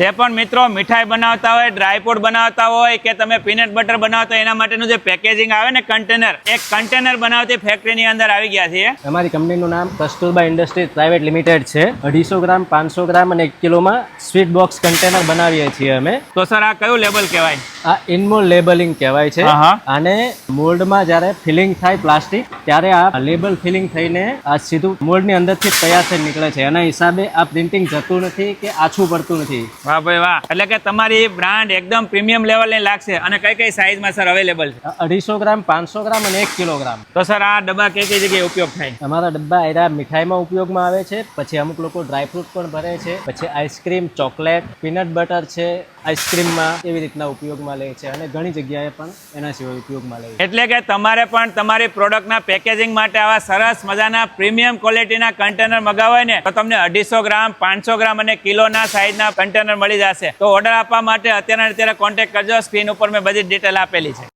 જે પણ મિત્રો મીઠાઈ બનાવતા હોય, ડ્રાયફ્રૂટ બનાવતા હોય કે તમે પીનટ બટર બનાવતા હોય, એના માટેનું જે પેકેજિંગ આવે ને કન્ટેનર, એક કન્ટેનર બનાવતી ફેક્ટરીની અંદર આવી ગયા છીએ. અમારી કંપનીનું નામ કસ્તુરબા ઇન્ડસ્ટ્રીઝ પ્રાઇવેટ લિમિટેડ છે. 250 ગ્રામ, 500 ગ્રામ અને 1 કિલોમાં સ્વીટ બોક્સ કન્ટેનર બનાવીએ છીએ અમે. તો સર આ કયું લેબલ કહેવાય? આ ઇનમોલ્ડ લેબલિંગ કહેવાય છે. અને મોલ્ડમાં જ્યારે ફિલિંગ થાય પ્લાસ્ટિક, ત્યારે આ લેબલ ફિલિંગ થઈને આ સીધું મોલ્ડની અંદરથી તૈયાર થઈ નીકળે છે. એના હિસાબે આ પ્રિન્ટિંગ જતું નથી કે આછું પડતું નથી. વાહ ભાઈ વાહ, એટલે કે તમારી બ્રાન્ડ એકદમ પ્રીમિયમ લેવલની લાગશે. અને કઈ કઈ સાઇઝમાં સર અવેલેબલ છે? 250 ગ્રામ, 500 ગ્રામ અને 1 કિલોગ્રામ. તો સર આ ડબ્બા કઈ કઈ જગ્યાએ ઉપયોગ થાય? અમારા ડબ્બા એરા મીઠાઈમાં ઉપયોગમાં આવે છે. પછી અમુક લોકો ડ્રાયફ્રૂટ પણ ભરે છે. પછી આઈસ્ક્રીમ, ચોકલેટ, પીનટ બટર છે આઈસ્ક્રીમમાં, એવી રીતના ઉપયોગમાં લે છે. અને ઘણી જગ્યાએ પણ એના સિવાય ઉપયોગમાં લે છે. એટલે કે તમારે પણ તમારી પ્રોડક્ટના પેકેજિંગ માટે આવા સરસ મજાના પ્રીમિયમ ક્વોલિટીના કન્ટેનર મગાવાય ને તો તમને 250 ગ્રામ, 500 ગ્રામ અને કિલોના સાઇઝના કન્ટેનર મળી જશે. તો ઓર્ડર આપવા માટે અત્યારે કોન્ટેક્ટ કરજો. સ્ક્રીન ઉપર મેં બધી ડિટેલ આપેલી છે.